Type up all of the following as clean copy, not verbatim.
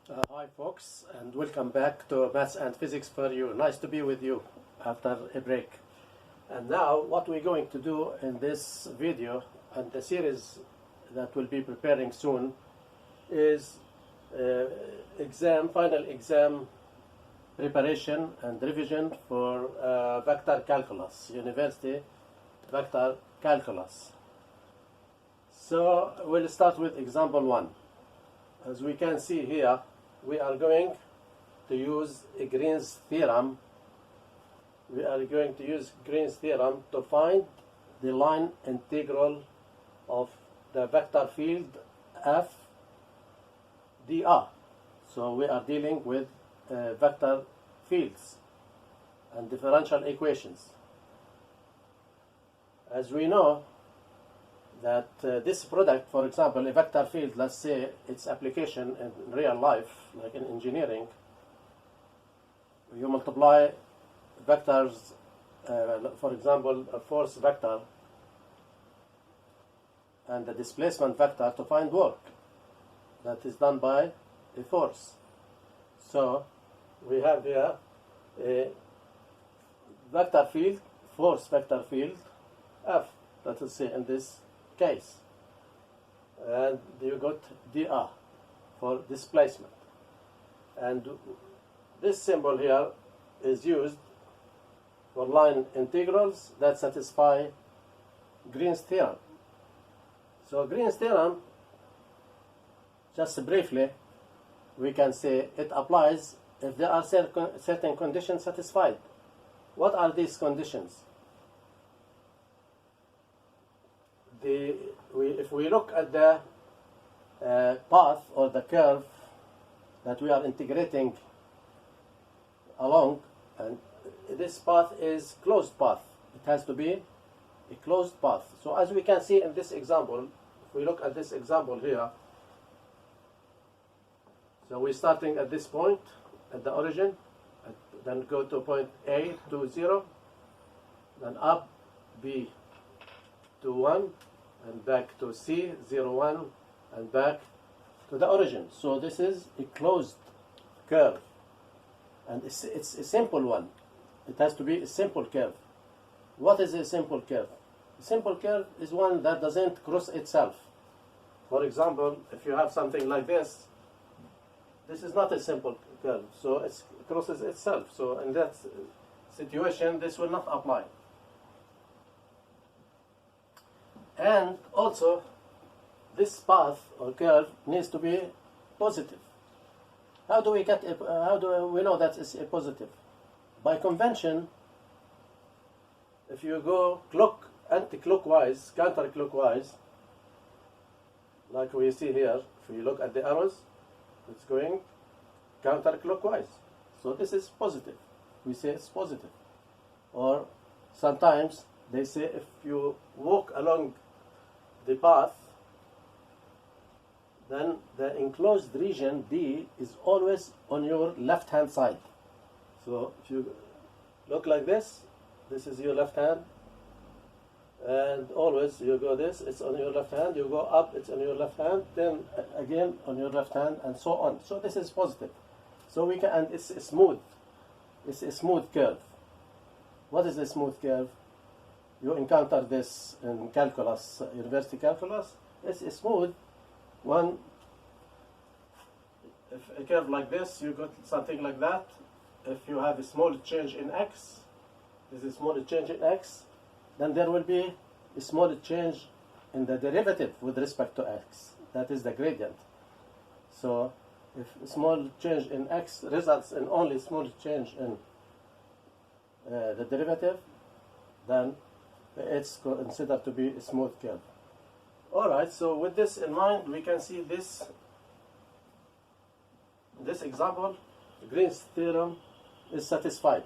Hi folks, and welcome back to Maths and Physics for You. Nice to be with you after a break. And now what we're going to do in this video and the series that we'll be preparing soon is final exam preparation and revision for vector calculus, university vector calculus. So we'll start with example 1. As we can see here, we are going to use Green's theorem. We are going to use Green's theorem to find the line integral of the vector field f dr. So we are dealing with vector fields and differential equations. As we know that this product, for example, a vector field, let's say its application in real life, like in engineering, you multiply vectors, for example, a force vector and the displacement vector to find work. That is done by a force. So we have here a vector field, force vector field, F, let us say in this case, and you got dr for displacement, and this symbol here is used for line integrals that satisfy Green's theorem. So Green's theorem, just briefly, we can say it applies if there are certain conditions satisfied. What are these conditions? If we look at the path or the curve that we are integrating along, and this path is closed path. It has to be a closed path. So as we can see in this example, if we look at this example here, so we're starting at this point, at the origin, then go to point A to 0, then up B to 1, and back to C, 0, 1, and back to the origin. So this is a closed curve, and it's a simple one. It has to be a simple curve. What is a simple curve? A simple curve is one that doesn't cross itself. For example, if you have something like this is not a simple curve, so it crosses itself. So in that situation, this will not apply. And also, this path or curve needs to be positive. How do we we know that it's a positive? By convention, if you go anti-clockwise, counterclockwise, like we see here, if you look at the arrows, it's going counterclockwise. So this is positive. We say it's positive. Or sometimes they say if you walk along the path, then the enclosed region D is always on your left hand side. So if you look like this is your left hand, and always you go this, it's on your left hand, you go up, it's on your left hand, then again on your left hand, and so on. So this is positive. So we can, and it's smooth. It's a smooth curve. What is a smooth curve? You encounter this in calculus, university calculus. It's a smooth one. If a curve like this, you got something like that. If you have a small change in x, this is a small change in x, then there will be a small change in the derivative with respect to x. That is the gradient. So if a small change in x results in only small change in the derivative, then it's considered to be a smooth curve. Alright, so with this in mind, we can see this example, Green's theorem is satisfied.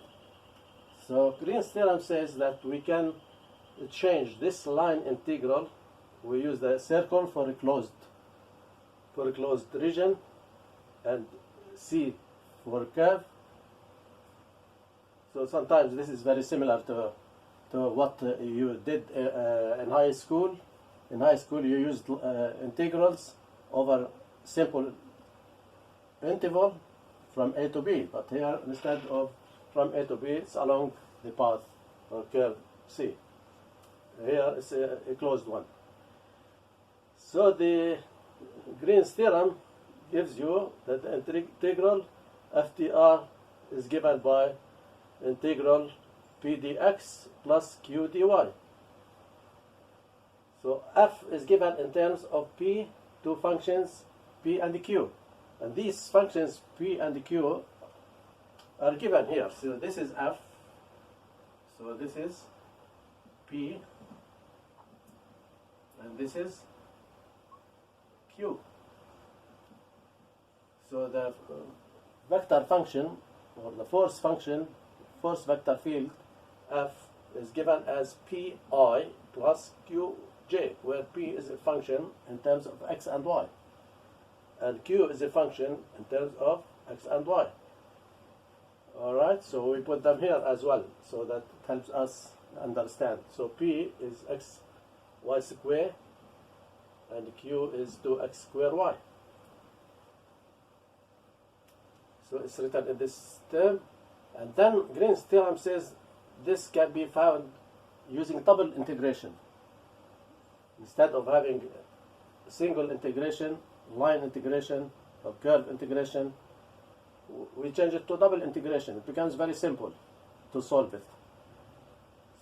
So Green's theorem says that we can change this line integral. We use the circle for a closed region, and C for curve. So sometimes this is very similar to what you did in high school. In high school, you used integrals over simple interval from A to B, but here instead of from A to B, it's along the path or curve C. Here is a closed one. So the Green's theorem gives you that the integral FTR is given by integral P dx plus Q dy. So f is given in terms of P, two functions P and Q. And these functions P and Q are given here. So this is f, so this is P, and this is Q. So the vector function, or the force function, force vector field, F, is given as Pi plus Qj, where P is a function in terms of x and y, and Q is a function in terms of x and y. Alright, so we put them here as well, so that helps us understand. So P is x y square, and Q is 2x square y. So it's written in this term. And then Green's theorem says this can be found using double integration. Instead of having a single integration, line integration, or curve integration, we change it to double integration. It becomes very simple to solve it.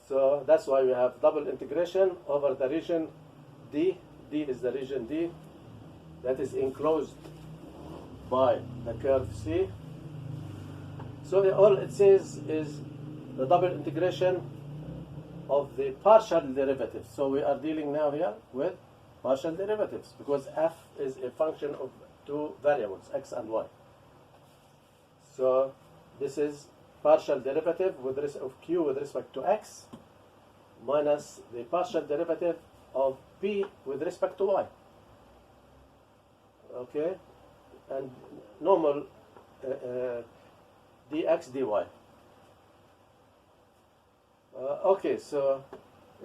So that's why we have double integration over the region D. D is the region D that is enclosed by the curve C. So all it says is the double integration of the partial derivatives. So we are dealing now here with partial derivatives because f is a function of two variables, x and y. So this is partial derivative of q with respect to x minus the partial derivative of p with respect to y. Okay, and normal dx dy. Okay, so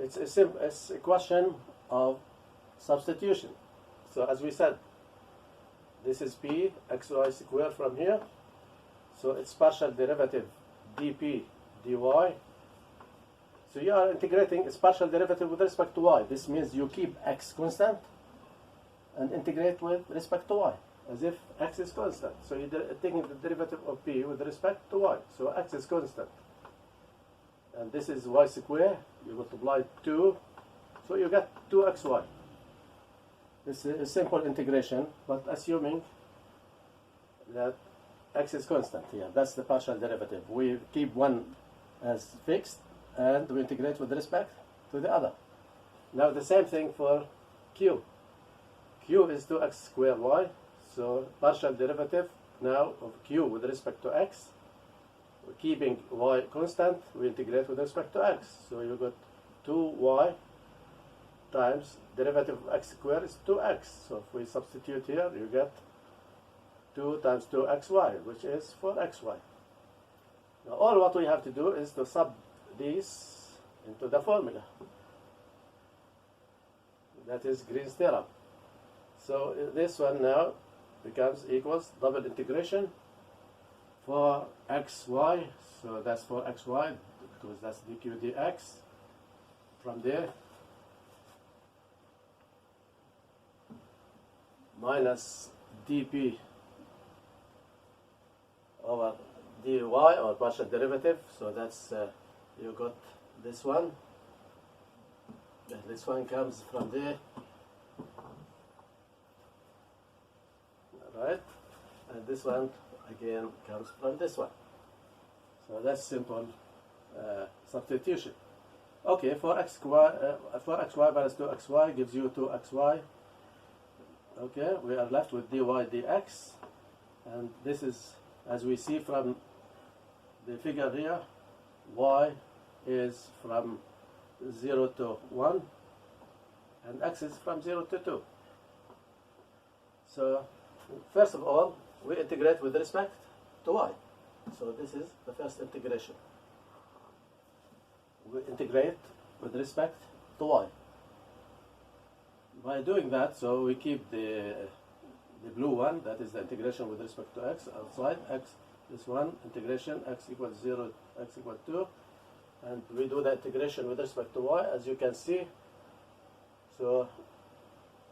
it's a question of substitution. So as we said, this is p xy squared from here. So it's partial derivative dp dy. So you are integrating its partial derivative with respect to y. This means you keep x constant and integrate with respect to y, as if x is constant. So you're taking the derivative of p with respect to y. So x is constant. And this is y squared. You multiply 2. So you get 2xy. This is a simple integration, but assuming that x is constant here. That's the partial derivative. We keep one as fixed, and we integrate with respect to the other. Now the same thing for q. Q is 2x squared y. So partial derivative now of q with respect to x. We're keeping y constant, we integrate with respect to x. So you got 2y times derivative of x squared is 2x. So if we substitute here, you get 2 times 2xy, which is 4xy. Now all what we have to do is to sub these into the formula. That is Green's theorem. So this one now becomes equals double integration for xy. So that's for xy because that's dq dx. From there, minus dp over dy or partial derivative. So that's you got this one. This one comes from there, right? And this one again comes from this one. So that's simple substitution. Okay, for xy minus 2xy gives you 2xy. Okay, we are left with dy dx, and this is, as we see from the figure here, y is from 0 to 1, and x is from 0 to 2. So first of all, we integrate with respect to y. So this is the first integration. We integrate with respect to y. By doing that, so we keep the the blue one, that is the integration with respect to x outside. X, this one, integration x equals 0, x equals 2. And we do the integration with respect to y, as you can see. So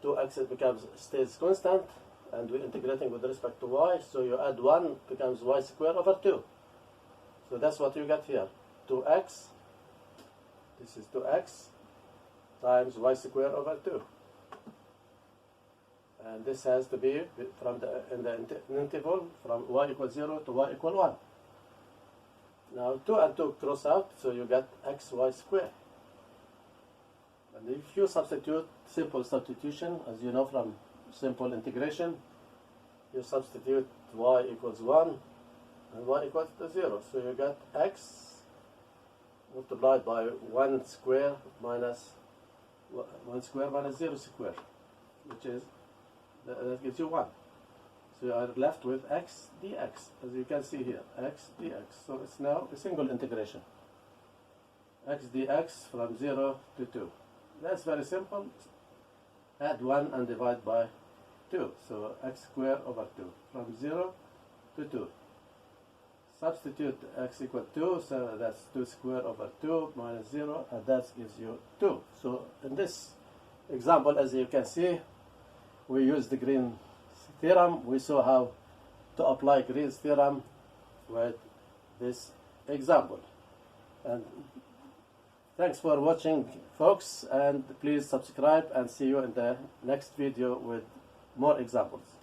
2x stays constant, and we're integrating with respect to y. So you add 1, becomes y squared over 2. So that's what you get here. 2x, this is 2x, times y squared over 2. And this has to be from in the interval from y equals 0 to y equals 1. Now 2 and 2 cross out, so you get xy squared. And if you substitute, simple substitution, as you know from simple integration, you substitute y equals 1 and y equals to 0. So you get x multiplied by 1 square minus 1 square minus 0 square, which is, that gives you 1. So you are left with x dx, as you can see here, x dx. So it's now a single integration. X dx from 0 to 2. That's very simple. Add 1 and divide by 2. So x squared over 2 from 0 to 2. Substitute x equal 2, so that's 2 squared over 2 minus 0, and that gives you 2. So in this example, as you can see, we use the Green's theorem. We saw how to apply Green's theorem with this example. And thanks for watching, folks, and please subscribe, and see you in the next video with more examples.